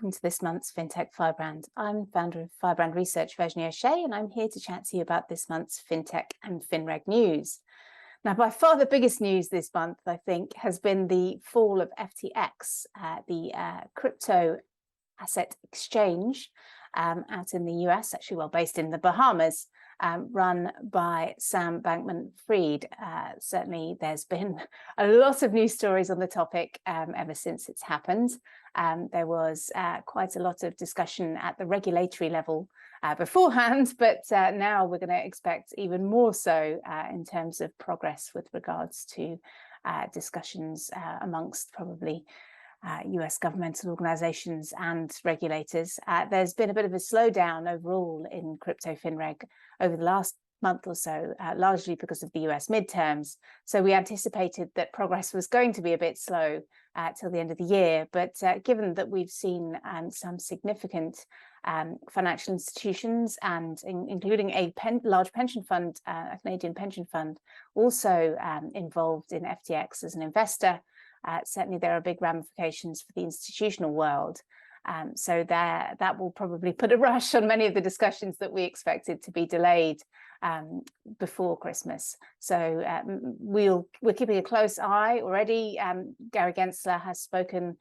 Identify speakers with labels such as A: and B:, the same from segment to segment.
A: welcome to this month's Fintech Firebrand. I'm founder of Firebrand Research, Virginie O'Shea, and I'm here to chat to you about this month's Fintech and FinReg news. Now, by far the biggest news this month, I think, has been the fall of FTX, the crypto asset exchange out in the US, actually, well, based in the Bahamas, run by Sam Bankman-Fried. Certainly, there's been a lot of news stories on the topic ever since it's happened. There was quite a lot of discussion at the regulatory level beforehand, but now we're going to expect even more so in terms of progress with regards to discussions amongst probably US governmental organizations and regulators. There's been a bit of a slowdown overall in crypto FinReg over the last month or so, largely because of the US midterms. So we anticipated that progress was going to be a bit slow till the end of the year. But given that we've seen some significant financial institutions and including a large pension fund, a Canadian pension fund, also involved in FTX as an investor, certainly there are big ramifications for the institutional world. So that will probably put a rush on many of the discussions that we expected to be delayed before Christmas. So we're keeping a close eye already. Gary Gensler has spoken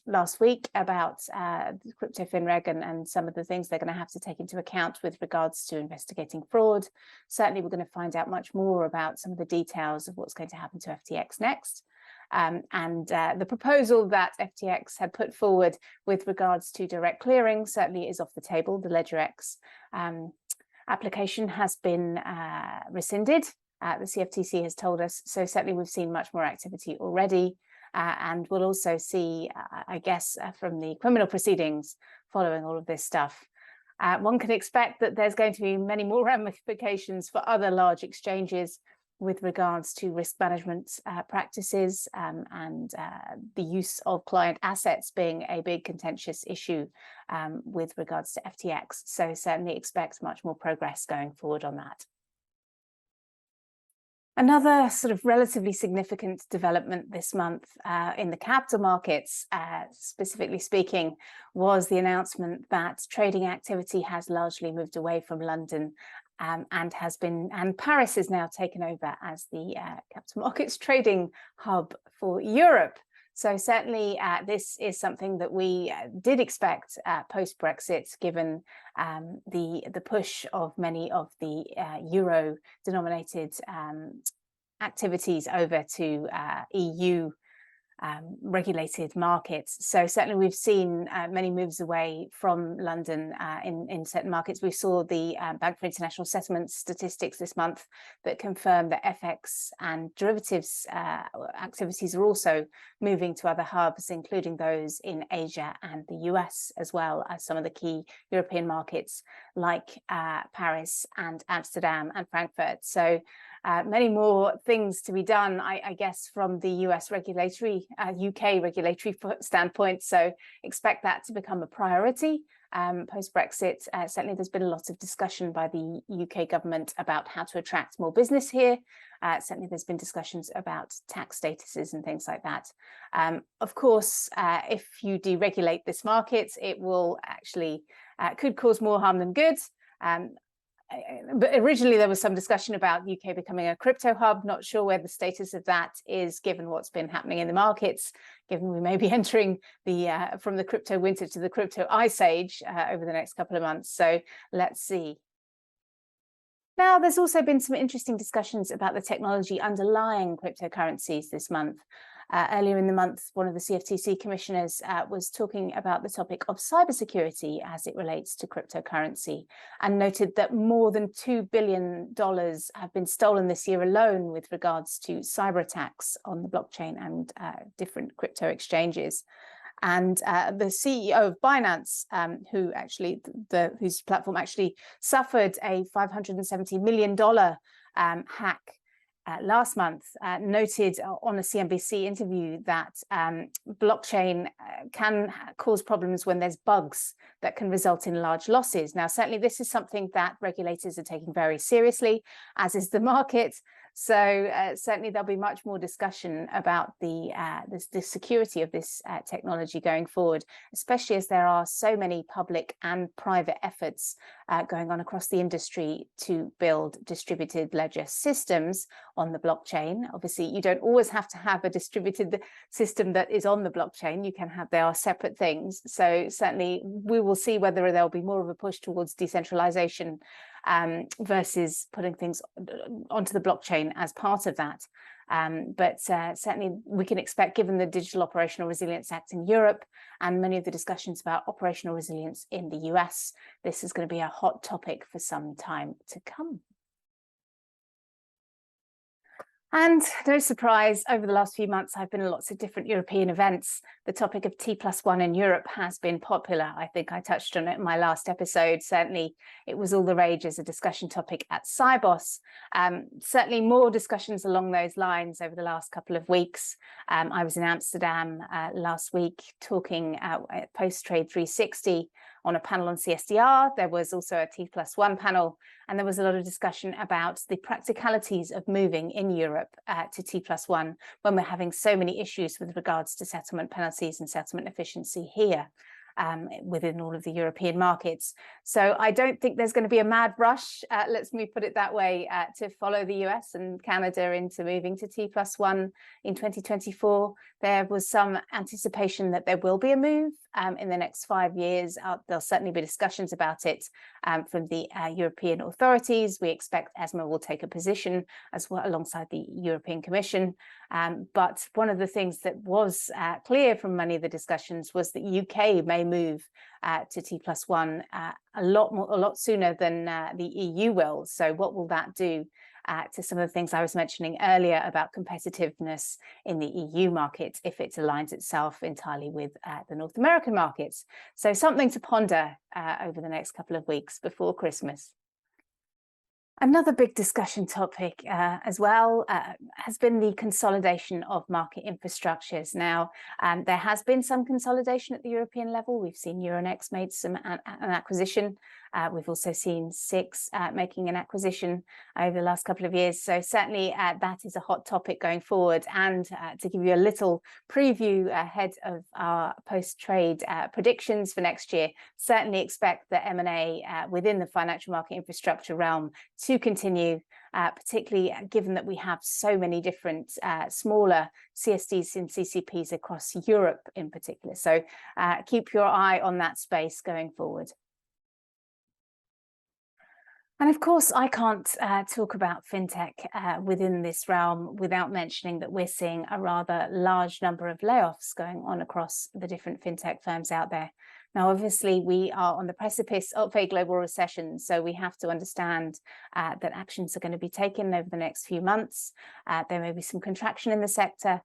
A: last week about the crypto FinReg and some of the things they're going to have to take into account with regards to investigating fraud. Certainly, we're going to find out much more about some of the details of what's going to happen to FTX next. And the proposal that FTX had put forward with regards to direct clearing certainly is off the table. The LedgerX application has been rescinded, the CFTC has told us. So certainly we've seen much more activity already. And we'll also see, I guess, from the criminal proceedings following all of this stuff. One can expect that there's going to be many more ramifications for other large exchanges with regards to risk management practices and the use of client assets being a big contentious issue with regards to FTX. So certainly expect much more progress going forward on that. Another sort of relatively significant development this month in the capital markets, specifically speaking, was the announcement that trading activity has largely moved away from London and Paris is now taken over as the capital markets trading hub for Europe. So certainly this is something that we did expect post-Brexit, given the push of many of the euro-denominated activities over to EU regulated markets. So certainly we've seen many moves away from London in certain markets. We saw the Bank for International Settlements statistics this month that confirmed that FX and derivatives activities are also moving to other hubs, including those in Asia and the US, as well as some of the key European markets like Paris and Amsterdam and Frankfurt. So many more things to be done, I guess, from the US regulatory, UK regulatory standpoint. So expect that to become a priority post-Brexit. Certainly, there's been a lot of discussion by the UK government about how to attract more business here. Certainly, there's been discussions about tax statuses and things like that. Of course, if you deregulate this market, it will actually could cause more harm than good. But originally there was some discussion about UK becoming a crypto hub. Not sure where the status of that is, given what's been happening in the markets, given we may be entering the from the crypto winter to the crypto ice age over the next couple of months. So let's see. Now, there's also been some interesting discussions about the technology underlying cryptocurrencies this month. Earlier in the month, one of the CFTC commissioners was talking about the topic of cybersecurity as it relates to cryptocurrency, and noted that more than $2 billion have been stolen this year alone with regards to cyber attacks on the blockchain and different crypto exchanges. And the CEO of Binance, whose platform actually suffered a $570 million hack last month, noted on a CNBC interview that blockchain can cause problems when there's bugs that can result in large losses. Now, certainly this is something that regulators are taking very seriously, as is the market. So certainly there'll be much more discussion about the security of this technology going forward, especially as there are so many public and private efforts going on across the industry to build distributed ledger systems on the blockchain. Obviously, you don't always have to have a distributed system that is on the blockchain. You can have, they are separate things. So certainly we will see whether there'll be more of a push towards decentralization versus putting things onto the blockchain as part of that. But certainly we can expect, given the Digital Operational Resilience Act in Europe and many of the discussions about operational resilience in the US, this is going to be a hot topic for some time to come. And no surprise, over the last few months, I've been at lots of different European events. The topic of T+1 in Europe has been popular. I think I touched on it in my last episode. Certainly, it was all the rage as a discussion topic at Sibos. Certainly more discussions along those lines over the last couple of weeks. I was in Amsterdam last week talking at Post-Trade 360 on a panel on CSDR. There was also a T+1 panel, and there was a lot of discussion about the practicalities of moving in Europe to T+1 when we're having so many issues with regards to settlement penalties and settlement efficiency here within all of the European markets. So I don't think there's going to be a mad rush, let's me put it that way, to follow the US and Canada into moving to T+1 in 2024. There was some anticipation that there will be a move in the next 5 years. There'll certainly be discussions about it from the European authorities. We expect ESMA will take a position as well alongside the European Commission. But one of the things that was clear from many of the discussions was that UK may move to T+1 a lot sooner than the EU will. So what will that do to some of the things I was mentioning earlier about competitiveness in the EU market if it aligns itself entirely with the North American markets? So something to ponder over the next couple of weeks before Christmas. Another big discussion topic as well has been the consolidation of market infrastructures. Now, there has been some consolidation at the European level. We've seen Euronext made an acquisition. We've also seen SIX making an acquisition over the last couple of years. So certainly that is a hot topic going forward. And to give you a little preview ahead of our post-trade predictions for next year, certainly expect the M&A within the financial market infrastructure realm to continue, particularly given that we have so many different smaller CSDs and CCPs across Europe in particular. So keep your eye on that space going forward. And of course, I can't talk about fintech within this realm without mentioning that we're seeing a rather large number of layoffs going on across the different fintech firms out there. Now, obviously, we are on the precipice of a global recession, so we have to understand that actions are going to be taken over the next few months. There may be some contraction in the sector.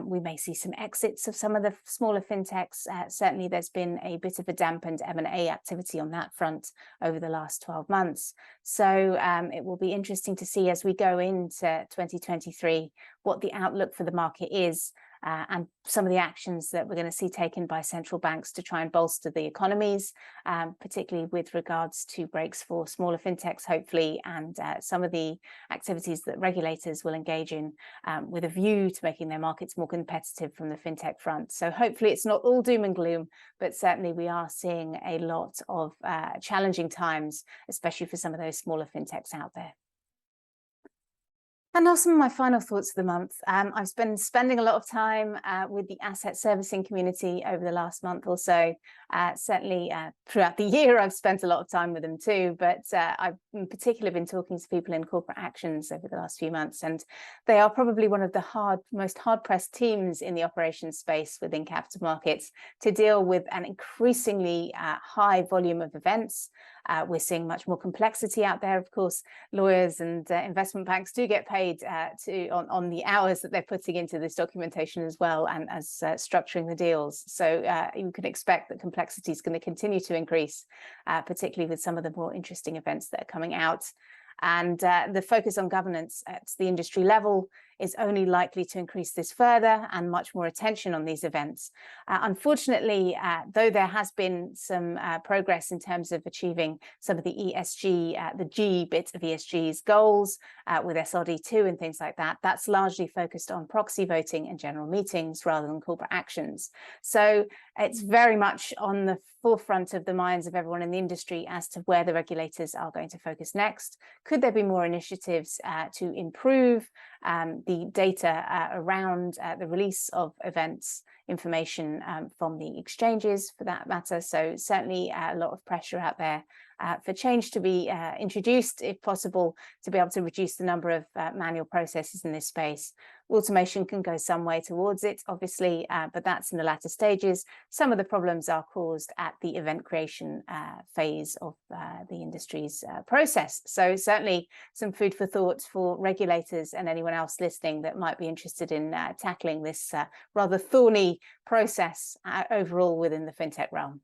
A: We may see some exits of some of the smaller fintechs. Certainly, there's been a bit of a dampened M&A activity on that front over the last 12 months. So it will be interesting to see as we go into 2023 what the outlook for the market is. And some of the actions that we're going to see taken by central banks to try and bolster the economies, particularly with regards to breaks for smaller fintechs, hopefully, and some of the activities that regulators will engage in with a view to making their markets more competitive from the fintech front. So hopefully it's not all doom and gloom, but certainly we are seeing a lot of challenging times, especially for some of those smaller fintechs out there. And now some of my final thoughts of the month. I've been spending a lot of time with the asset servicing community over the last month or so. Certainly throughout the year, I've spent a lot of time with them too, but I've in particular been talking to people in corporate actions over the last few months, and they are probably one of the most hard-pressed teams in the operations space within capital markets to deal with an increasingly high volume of events. We're seeing much more complexity out there. Of course, lawyers and investment banks do get paid on the hours that they're putting into this documentation as well, and as structuring the deals. So you can expect that complexity is going to continue to increase, particularly with some of the more interesting events that are coming out. And the focus on governance at the industry level is only likely to increase this further and much more attention on these events. Unfortunately, though there has been some progress in terms of achieving some of the ESG, the G bit of ESG's goals with SRD2 and things like that, that's largely focused on proxy voting and general meetings rather than corporate actions. So it's very much on the forefront of the minds of everyone in the industry as to where the regulators are going to focus next. Could there be more initiatives to improve the data around the release of events information from the exchanges, for that matter? So certainly a lot of pressure out there for change to be introduced, if possible, to be able to reduce the number of manual processes in this space. Automation can go some way towards it, obviously, but that's in the latter stages. Some of the problems are caused at the event creation phase of the industry's process. So certainly some food for thought for regulators and anyone else listening that might be interested in tackling this rather thorny process overall within the fintech realm.